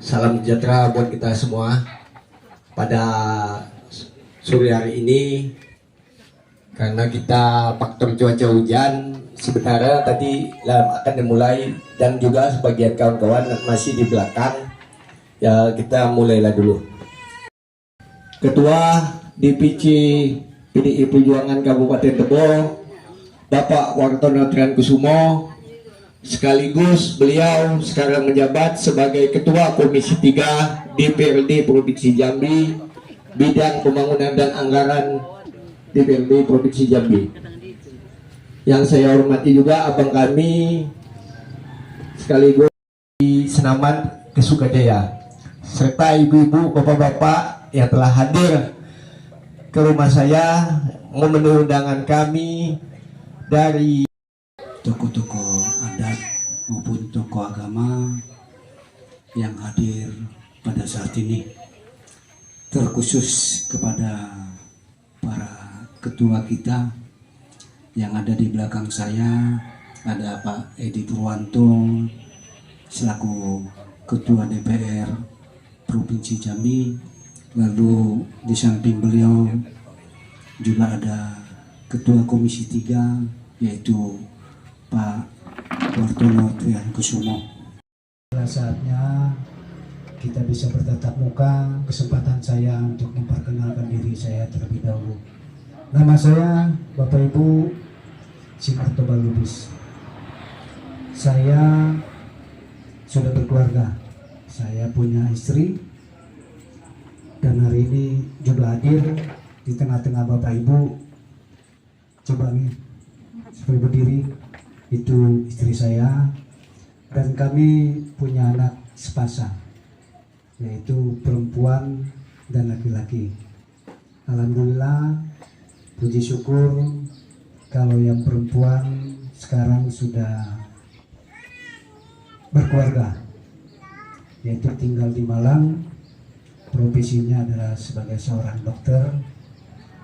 Salam sejahtera buat kita semua pada sore hari ini. Karena kita faktor cuaca hujan sebenarnya tadi akan dimulai, dan juga sebagian kawan-kawan masih di belakang. Ya, kita mulailah dulu. Ketua DPC PDI Perjuangan Kabupaten Tebo, Bapak Wartono Triankusumo, sekaligus beliau sekarang menjabat sebagai Ketua Komisi 3 DPRD Provinsi Jambi, Bidang Pembangunan dan Anggaran DPRD Provinsi Jambi. Yang saya hormati juga abang kami sekaligus di Senaman Kesukajaya, serta ibu-ibu, bapak-bapak yang telah hadir ke rumah saya memenuhi undangan kami dari tokoh-tokoh adat maupun tokoh agama yang hadir pada saat ini, terkhusus kepada para ketua kita yang ada di belakang saya. Ada Pak Edi Purwanto selaku Ketua DPR Provinsi Jambi, lalu di samping beliau juga ada Ketua Komisi 3 yaitu Pak Wartono Triankusumo. Saatnya kita bisa bertatap muka. Kesempatan saya untuk memperkenalkan diri saya terlebih dahulu. Nama saya Bapak Ibu Simarto Balubis. Saya sudah berkeluarga. Saya punya istri, dan hari ini juga hadir di tengah-tengah Bapak Ibu. Coba nih, supaya berdiri. Itu istri saya, dan kami punya anak sepasang, yaitu perempuan dan laki-laki. Alhamdulillah, puji syukur kalau yang perempuan sekarang sudah berkeluarga, yaitu tinggal di Malang. Profesinya adalah sebagai seorang dokter,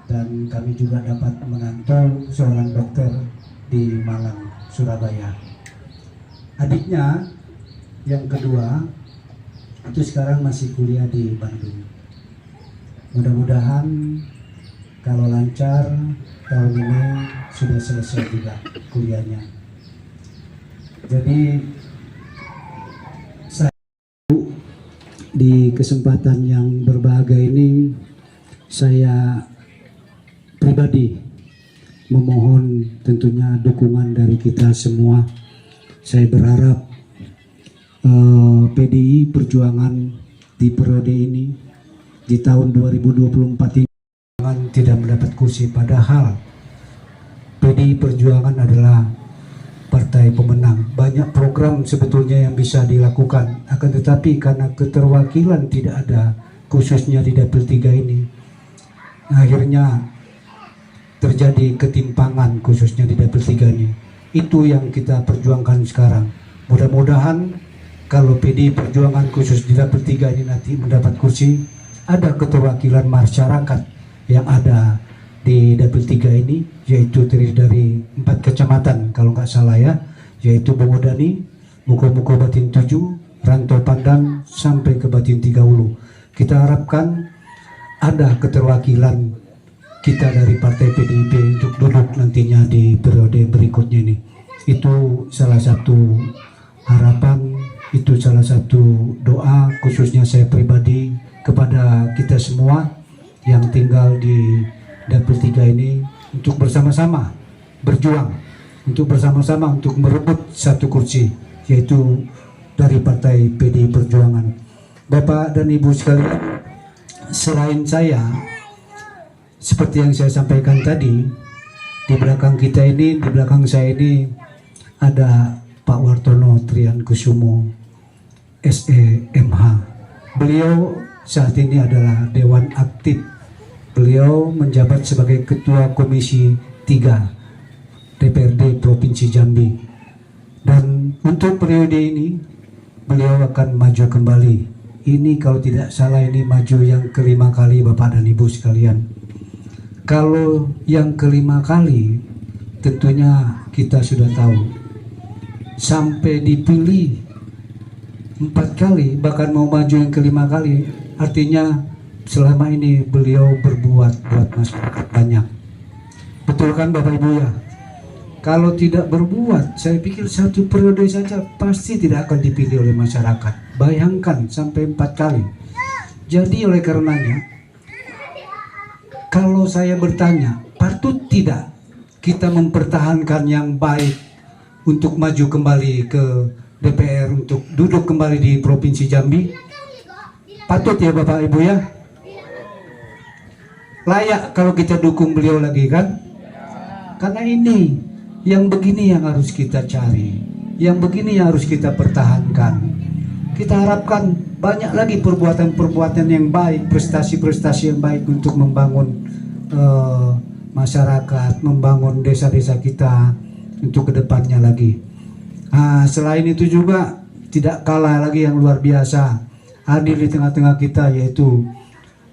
dan kami juga dapat mengantar seorang dokter di Malang, Surabaya. Adiknya yang kedua itu sekarang masih kuliah di Bandung. Mudah-mudahan kalau lancar tahun ini sudah selesai juga kuliahnya. Jadi saya di kesempatan yang berbahagia ini, saya pribadi memohon tentunya dukungan dari kita semua. Saya berharap PDI Perjuangan di periode ini, di tahun 2024 ini, tidak mendapat kursi. Padahal PDI Perjuangan adalah partai pemenang. Banyak program sebetulnya yang bisa dilakukan, akan tetapi karena keterwakilan tidak ada, khususnya di Dapil 3 ini, akhirnya terjadi ketimpangan khususnya di Dapil 3 ini. Itu yang kita perjuangkan sekarang. Mudah-mudahan kalau PDI Perjuangan khusus di Dapil 3 ini nanti mendapat kursi, ada keterwakilan masyarakat yang ada di Dapil 3 ini, yaitu terdiri dari 4 kecamatan kalau nggak salah ya, yaitu Bogordani, Muko-Muko Batin 7, Rantau Pandang sampai ke Batin 3 Hulu. Kita harapkan ada keterwakilan kita dari Partai PDIP untuk duduk nantinya di periode berikutnya ini. Itu salah satu harapan, itu salah satu doa khususnya saya pribadi kepada kita semua yang tinggal di Dapil 3 ini, untuk bersama-sama berjuang, untuk bersama-sama untuk merebut satu kursi, yaitu dari Partai PDI Perjuangan. Bapak dan Ibu sekalian, selain saya, seperti yang saya sampaikan tadi, di belakang kita ini, di belakang saya ini ada Pak Wartono Triankusumo, SEMH. Beliau saat ini adalah Dewan Aktif. Beliau menjabat sebagai Ketua Komisi 3 DPRD Provinsi Jambi. Dan untuk periode ini, beliau akan maju kembali. Ini kalau tidak salah ini maju yang kelima kali Bapak dan Ibu sekalian. Kalau yang kelima kali tentunya kita sudah tahu, sampai dipilih 4 kali, bahkan mau maju yang kelima kali. Artinya selama ini beliau berbuat buat masyarakat banyak. Betul kan Bapak Ibu ya? Kalau tidak berbuat, saya pikir 1 periode saja pasti tidak akan dipilih oleh masyarakat. Bayangkan sampai 4 kali. Jadi oleh karenanya, kalau saya bertanya, patut tidak kita mempertahankan yang baik untuk maju kembali ke DPR, untuk duduk kembali di Provinsi Jambi? Patut ya Bapak Ibu ya? Layak kalau kita dukung beliau lagi kan? Karena ini, yang begini yang harus kita cari, yang begini yang harus kita pertahankan. Kita harapkan banyak lagi perbuatan-perbuatan yang baik, prestasi-prestasi yang baik untuk membangun masyarakat, membangun desa-desa kita untuk kedepannya lagi. Selain itu juga tidak kalah lagi yang luar biasa hadir di tengah-tengah kita, yaitu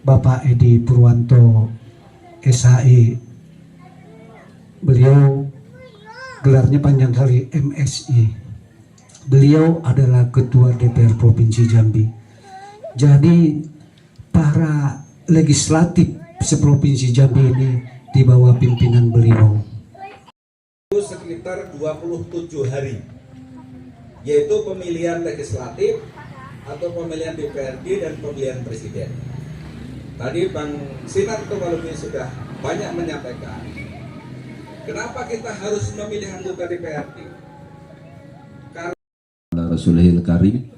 Bapak Edi Purwanto SHI. Beliau gelarnya panjang kali, MSI. Beliau adalah Ketua DPR Provinsi Jambi. Jadi para legislatif seprovinsi Jambi ini di bawah pimpinan beliau. Sekitar 27 hari, yaitu pemilihan legislatif atau pemilihan DPRD dan pemilihan presiden. Tadi Bang Sinar Tobalumi sudah banyak menyampaikan kenapa kita harus memilih anggota DPRD. Karena Rasulihil Karim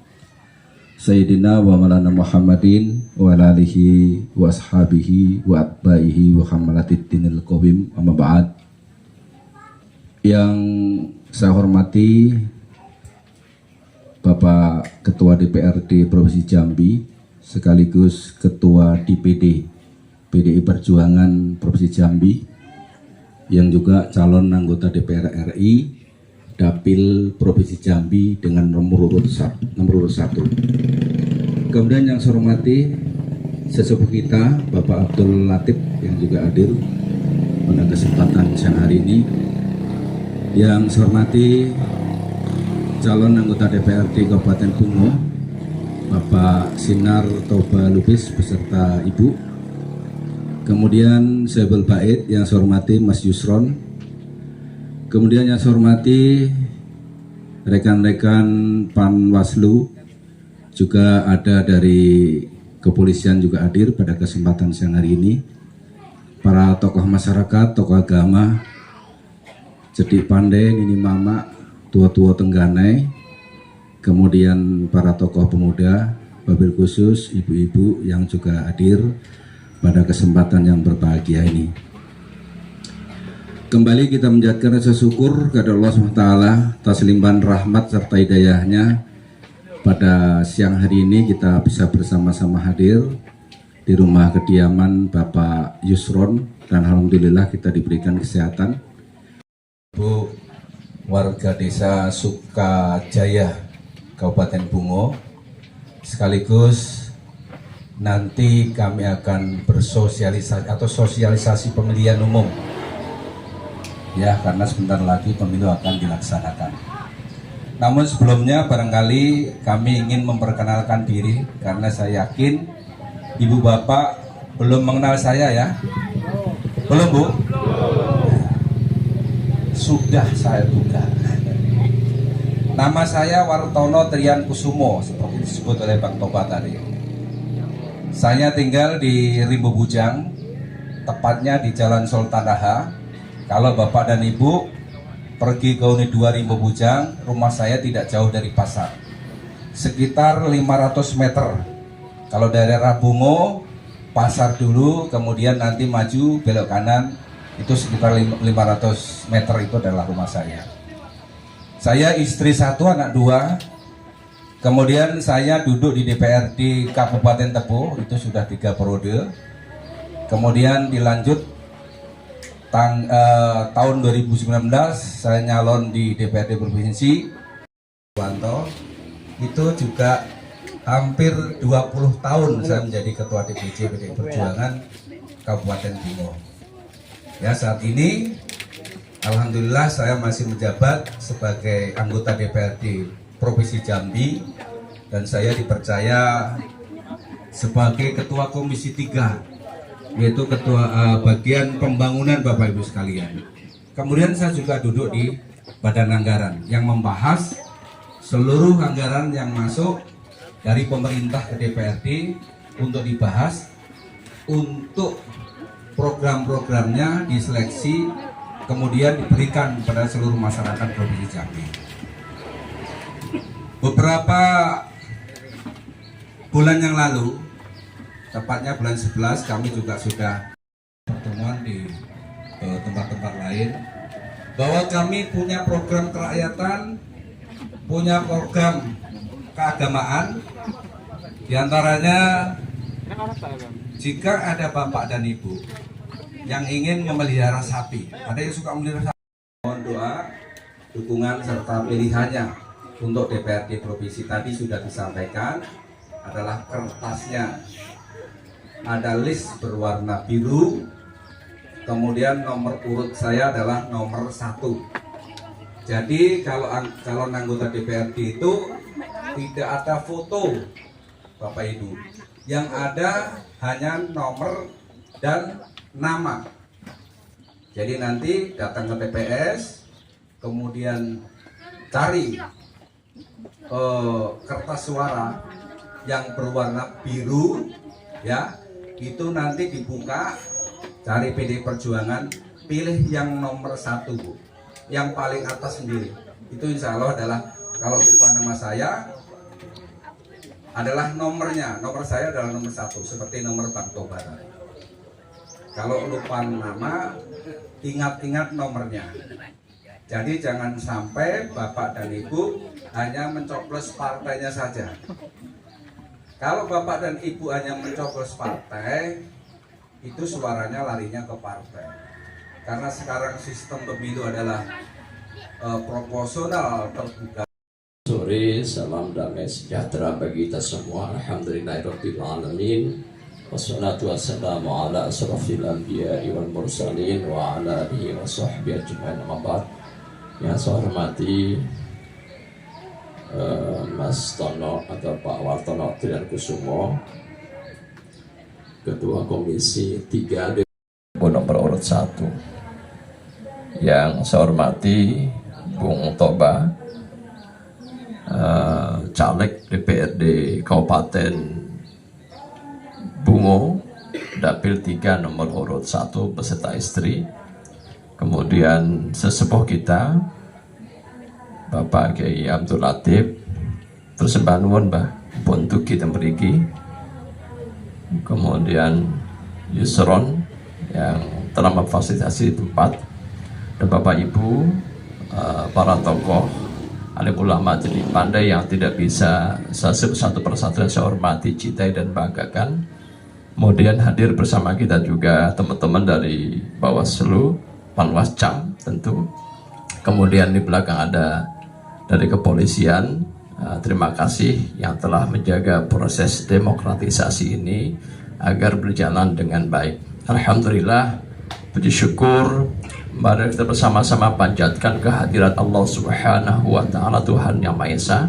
Sayyidina wa Maulana Muhammadin wa alihi wa ashabihi wa atba'ihi wa hammalatid dinil qawim, amma ba'd. Yang saya hormati Bapak Ketua DPRD Provinsi Jambi sekaligus Ketua DPD PDI Perjuangan Provinsi Jambi, yang juga calon anggota DPR RI Dapil Provinsi Jambi dengan nomor urut 1. Kemudian yang saya hormati sesepuh kita Bapak Abdul Latif yang juga hadir pada kesempatan siang hari ini. Yang saya hormati calon anggota DPRD Kabupaten Bungo Bapak Sinar Toba Lubis beserta Ibu. Kemudian Sebel Bait yang saya hormati Mas Yusron. Kemudian yang saya hormati rekan-rekan Panwaslu, juga ada dari kepolisian juga hadir pada kesempatan siang hari ini. Para tokoh masyarakat, tokoh agama, Cedik Pandai, Nini Mama, tua-tua Tengganai, kemudian para tokoh pemuda, wabil khusus ibu-ibu yang juga hadir pada kesempatan yang berbahagia ini. Kembali kita menjadikan rasa syukur kepada Allah SWT atas limpahan rahmat serta hidayahnya. Pada siang hari ini kita bisa bersama-sama hadir di rumah kediaman Bapak Yusron, dan alhamdulillah kita diberikan kesehatan. Bu warga desa Sukajaya Kabupaten Bungo, sekaligus nanti kami akan bersosialisasi atau sosialisasi pemilihan umum ya, karena sebentar lagi pemilu akan dilaksanakan. Namun sebelumnya barangkali kami ingin memperkenalkan diri, karena saya yakin ibu bapak belum mengenal saya ya. Belum Bu? Sudah saya duga. Nama saya Wartono Trian Kusumo, seperti disebut oleh Bang Toba tadi. Saya tinggal di Rimbo Bujang, tepatnya di Jalan Sultan Daha. Kalau Bapak dan Ibu pergi ke Unit 2 Rimbo Bujang, rumah saya tidak jauh dari pasar, sekitar 500 meter. Kalau daerah Bungo, pasar dulu, kemudian nanti maju belok kanan, itu sekitar 500 meter itu adalah rumah saya. Saya istri 1, anak 2. Kemudian saya duduk di DPRD Kabupaten Tebo, itu sudah 3 periode. Kemudian dilanjut tahun 2019 saya nyalon di DPRD Provinsi Purwanto. Itu juga hampir 20 tahun saya menjadi Ketua DPC PDI Perjuangan Kabupaten Bungo. Ya, saat ini alhamdulillah saya masih menjabat sebagai anggota DPRD Provinsi Jambi, dan saya dipercaya sebagai Ketua Komisi 3, yaitu Ketua Bagian Pembangunan Bapak Ibu sekalian. Kemudian saya juga duduk di Badan Anggaran yang membahas seluruh anggaran yang masuk dari pemerintah ke DPRD untuk dibahas, untuk program-programnya diseleksi, kemudian diberikan kepada seluruh masyarakat Provinsi Jambi. Beberapa bulan yang lalu, tepatnya bulan 11, kami juga sudah pertemuan di tempat-tempat lain, bahwa kami punya program kerakyatan, punya program keagamaan, diantaranya jika ada bapak dan ibu yang ingin memelihara sapi, ada yang suka memelihara sapi, mohon doa, dukungan serta pilihannya untuk DPRD Provinsi. Tadi sudah disampaikan, adalah kertasnya ada list berwarna biru, kemudian nomor urut saya adalah nomor 1. Jadi kalau calon anggota DPRD itu tidak ada foto Bapak Ibu, yang ada hanya nomor dan nama. Jadi nanti datang ke TPS, kemudian cari kertas suara yang berwarna biru, ya, itu nanti dibuka, cari PD Perjuangan, pilih yang nomor 1, Bu, yang paling atas sendiri. Itu insya Allah adalah, kalau lupa nama saya adalah nomornya, nomor saya adalah nomor 1, seperti nomor Bang Toba. Kalau lupa nama, ingat-ingat nomornya. Jadi jangan sampai Bapak dan Ibu hanya mencoblos partainya saja. Kalau Bapak dan Ibu hanya mencoblos partai, itu suaranya larinya ke partai. Karena sekarang sistem pemilu adalah proporsional terbuka. Sore, salam damai sejahtera bagi kita semua. Alhamdulillahirabbil alamin. Wassalatu wassalamu ala asrofil anbiya'i wal mursalin wa ala alihi wa sahbihi ajma'in, amma ba'd. Yang saya hormati Mas Tono atau Pak Wartono Triankusumo, Ketua Komisi 3 nomor urut 1. Yang saya hormati Bung Toba, caleg DPRD Kabupaten Bungo, Dapil 3 nomor urut 1 beserta istri. Kemudian sesepuh kita Bapak Kiai Abdul Latif, terus Mbak Nuwun Mbah untuk kita beriki. Kemudian Yusron yang telah memfasilitasi tempat, dan Bapak Ibu para tokoh alim ulama jadi pandai yang tidak bisa satu persatu saya hormati, cintai dan banggakan. Kemudian hadir bersama kita juga teman-teman dari Bawaslu, Panwascam tentu. Kemudian di belakang ada dari kepolisian. Terima kasih yang telah menjaga proses demokratisasi ini agar berjalan dengan baik. Alhamdulillah, puji syukur, mari kita bersama-sama panjatkan kehadirat Allah Subhanahu wa Ta'ala, Tuhan yang Maha Esa,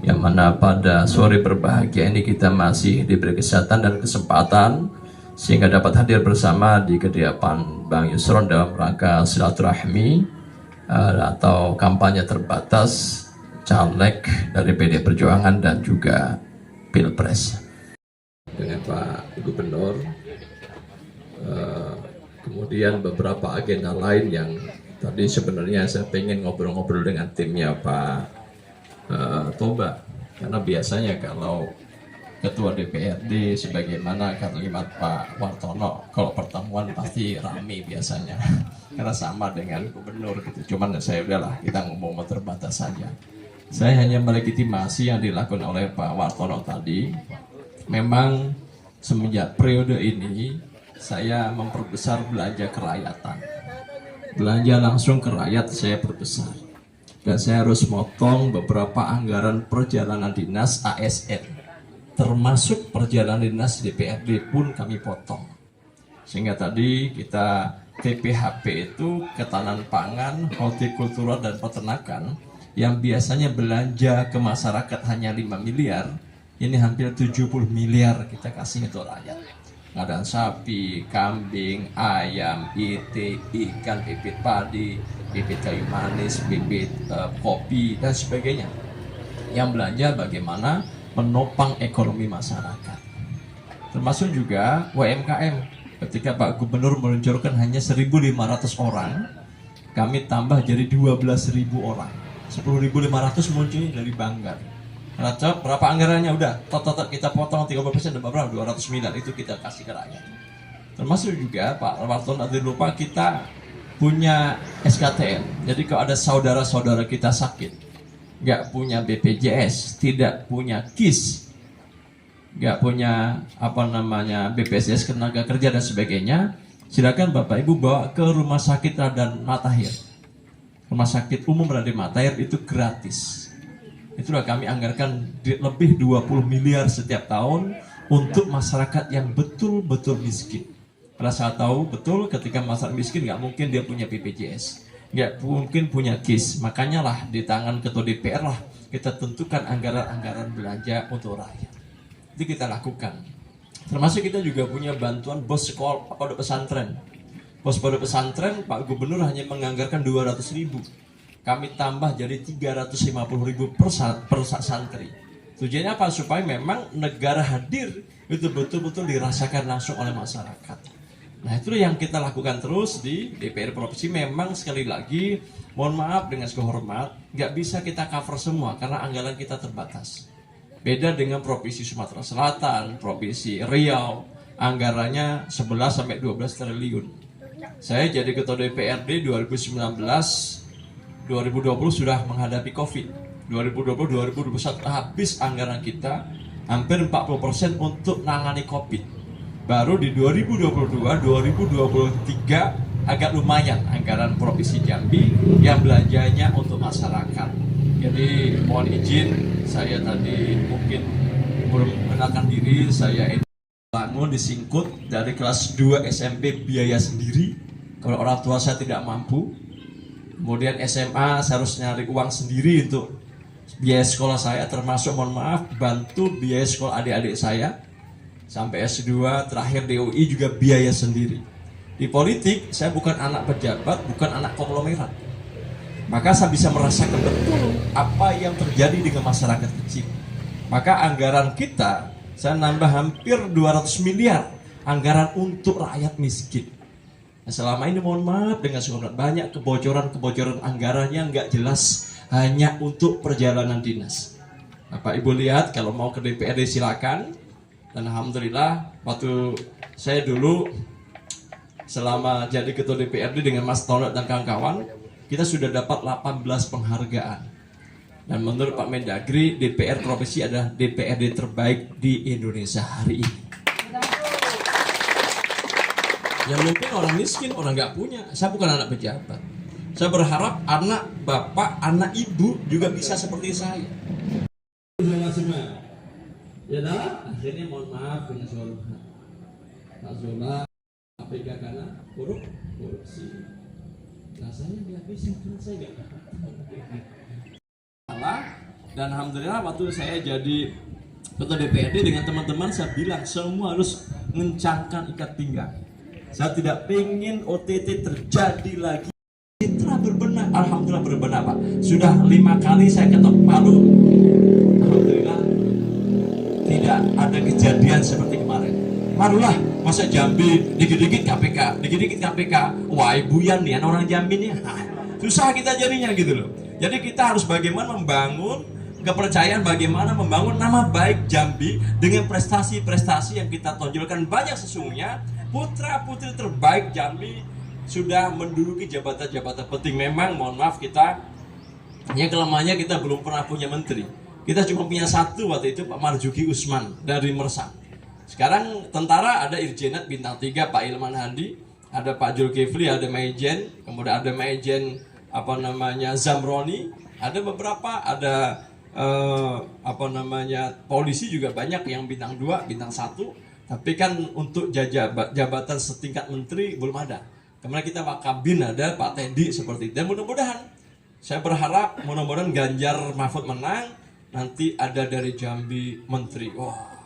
yang mana pada sore berbahagia ini kita masih diberi kesehatan dan kesempatan sehingga dapat hadir bersama di kediaman Bang Yusron dalam rangka silaturahmi atau kampanye terbatas caleg dari PD Perjuangan dan juga Pilpres dengan Pak Gubernur. Kemudian beberapa agenda lain yang tadi sebenarnya saya pengen ngobrol-ngobrol dengan timnya Pak Toba, karena biasanya kalau Ketua DPRD sebagaimana kalimat Pak Wartono, kalau pertemuan pasti rame biasanya karena sama dengan gubernur gitu. Cuman saya udahlah, kita ngomong terbatas saja. Saya hanya melegitimasi yang dilakukan oleh Pak Wartono tadi. Memang semenjak periode ini saya memperbesar belanja kerakyatan. Belanja langsung ke rakyat saya perbesar. Dan saya harus motong beberapa anggaran perjalanan dinas ASN. Termasuk perjalanan dinas DPRD pun kami potong. Sehingga tadi kita TPHP itu ketahanan pangan, hortikultura dan peternakan yang biasanya belanja ke masyarakat hanya 5 miliar, ini hampir 70 miliar kita kasih untuk rakyat. Pengadaan sapi, kambing, ayam, ikan, bibit padi, bibit kayu manis, bibit kopi, dan sebagainya. Yang belanja bagaimana menopang ekonomi masyarakat. Termasuk juga UMKM. Ketika Pak Gubernur meluncurkan hanya 1.500 orang, kami tambah jadi 12.000 orang. 10.500 munculnya dari Banggar. Berapa anggarannya? Udah, total kita potong 30%, berapa? 200 miliar, itu kita kasih ke rakyat. Termasuk juga Pak Warton nanti lupa, kita punya SKTN. Jadi kalau ada saudara-saudara kita sakit, nggak punya BPJS, tidak punya KIS, nggak punya BPJS tenaga kerja dan sebagainya, silakan Bapak Ibu bawa ke Rumah Sakit Raden Matahir. Rumah Sakit Umum Raden Matahir itu gratis. Itulah kami anggarkan lebih 20 miliar setiap tahun untuk masyarakat yang betul-betul miskin. Karena saya tahu betul ketika masyarakat miskin nggak mungkin dia punya BPJS, nggak mungkin punya KIS. Makanya lah di tangan Ketua DPR lah kita tentukan anggaran-anggaran belanja untuk rakyat. Itu kita lakukan. Termasuk kita juga punya bantuan bos sekolah pondok pesantren. Bos pondok pesantren Pak Gubernur hanya menganggarkan 200.000. Kami tambah jadi 350.000 per santri. Tujuannya apa? Supaya memang negara hadir itu betul-betul dirasakan langsung oleh masyarakat. Nah, itu yang kita lakukan terus di DPR Provinsi. Memang sekali lagi, mohon maaf dengan segala hormat, nggak bisa kita cover semua karena anggaran kita terbatas. Beda dengan Provinsi Sumatera Selatan, Provinsi Riau, anggarannya 11-12 triliun. Saya jadi Ketua DPRD 2019-2020 sudah menghadapi COVID. 2020-2021 habis anggaran kita hampir 40% untuk nangani COVID. Baru di 2022-2023 agak lumayan anggaran Provinsi Jambi yang belanjanya untuk masyarakat. Jadi mohon izin, saya tadi mungkin belum mengenalkan diri, saya bangun disingkut dari kelas 2 SMP biaya sendiri kalau orang tua saya tidak mampu. Kemudian SMA saya harus nyari uang sendiri untuk biaya sekolah saya, termasuk mohon maaf bantu biaya sekolah adik-adik saya sampai S2, terakhir di UI juga biaya sendiri. Di politik saya bukan anak pejabat, bukan anak konglomerat, maka saya bisa merasakan betul apa yang terjadi dengan masyarakat kecil. Maka anggaran kita saya nambah hampir 200 miliar anggaran untuk rakyat miskin. Nah, selama ini mohon maaf dengan segala banyak kebocoran anggarannya nggak jelas, hanya untuk perjalanan dinas. Bapak Ibu lihat kalau mau ke DPRD silakan. Dan alhamdulillah waktu saya dulu selama jadi Ketua DPRD dengan Mas Tono dan kawan-kawan, kita sudah dapat 18 penghargaan. Dan menurut Pak Mendagri, DPR Provinsi adalah DPRD terbaik di Indonesia hari ini. Yang mungkin orang miskin, orang nggak punya. Saya bukan anak pejabat. Saya berharap anak bapak, anak ibu juga bisa seperti saya. Semua. Ya dah, akhirnya mohon maaf dengan suara Pak Zola, KPK karena korupsi. Rasanya nggak bisa, karena saya nggak salah. Dan alhamdulillah waktu saya jadi Ketua DPRD dengan teman-teman saya bilang semua harus mengencangkan ikat pinggang. Saya tidak ingin OTT terjadi lagi. Citra berbenah, alhamdulillah berbenah Pak. Sudah 5 kali saya ketok palu. Alhamdulillah tidak ada kejadian seperti kemarin. Marulah masa Jambi dikit-dikit KPK, dikit-dikit KPK. Wah ibu Yan nih, orang Jambi nih. Susah kita jadinya gitu loh. Jadi kita harus bagaimana membangun kepercayaan, bagaimana membangun nama baik Jambi dengan prestasi-prestasi yang kita tonjolkan. Banyak sesungguhnya putra-putri terbaik Jambi sudah menduduki jabatan-jabatan penting. Memang mohon maaf kita, yang kelemahannya kita belum pernah punya menteri. Kita cuma punya satu waktu itu Pak Marzuki Usman dari Mersang. Sekarang tentara ada Irjenat bintang 3 Pak Ilman Hadi, ada Pak Zulkifli, ada Maijen, kemudian ada Maijen Zamroni, ada beberapa, ada polisi juga banyak yang bintang 2, bintang 1. Tapi kan untuk jabatan setingkat menteri belum ada. Kemarin kita Pak Kabin ada Pak Teddy seperti itu. Dan mudah-mudahan Saya berharap mudah-mudahan Ganjar Mahfud menang, nanti ada dari Jambi menteri. Wah,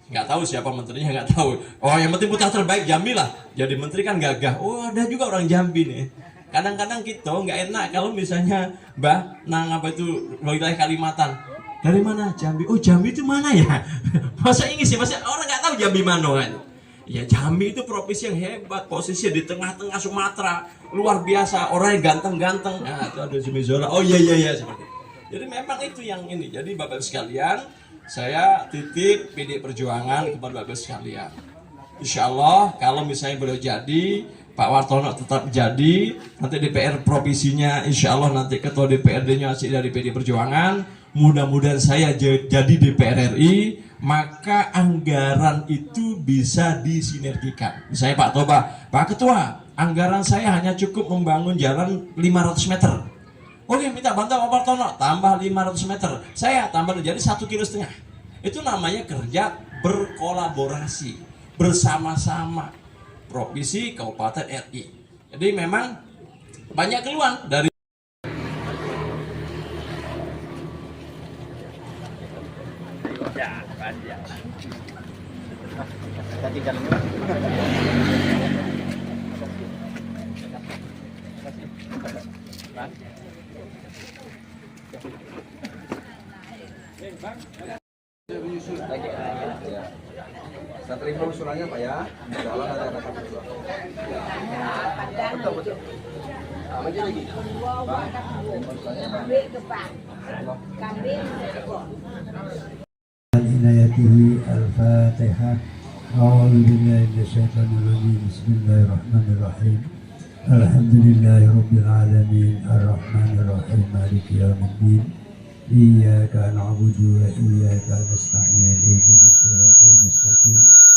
nggak tahu siapa menterinya, nggak tahu. Oh, yang penting putra terbaik Jambi lah. Jadi menteri kan gagah. Oh, ada juga orang Jambi nih. Kadang-kadang kita nggak enak kalau misalnya Mbak Nang apa itu wilayah Kalimantan. Dari mana Jambi? Oh, Jambi itu mana ya? Masa ini sih, masa orang nggak tahu Jambi mana kan? Ya, Jambi itu provinsi yang hebat, posisinya di tengah-tengah Sumatera, luar biasa, orangnya ganteng-ganteng. Nah, itu ada Zumi Zola. Oh iya seperti itu. Jadi memang itu yang ini. Jadi Bapak sekalian, saya titip PD Perjuangan kepada Bapak sekalian. Insya Allah kalau misalnya beliau jadi, Pak Wartono tetap jadi, nanti DPR provinsinya, insya Allah nanti ketua DPRD-nya masih dari PD Perjuangan. Mudah-mudahan saya jadi DPR RI, maka anggaran itu bisa disinergikan. Misalnya Pak Toba, Pak Ketua, anggaran saya hanya cukup membangun jalan 500 meter. Oke, minta bantuan Pak Wartono, tambah 500 meter. Saya tambah jadi 1,5 km. Itu namanya kerja berkolaborasi, bersama-sama provinsi, kabupaten, RI. Jadi memang banyak keluhan dari Saya terima usulannya Pak ya. Jalan ada kata usulan. Betul. Maju lagi. Inayatihi al-Fatihah. A'udzu billahi minasyaitonir rajim. Bismillahirrahmanirrahim. Alhamdulillahirabbil alamin. Arrahmanir rahim. Maliki yaumiddin. Iyyaka na'budu wa iyyaka nasta'in. Ihdinas siratal mustaqim.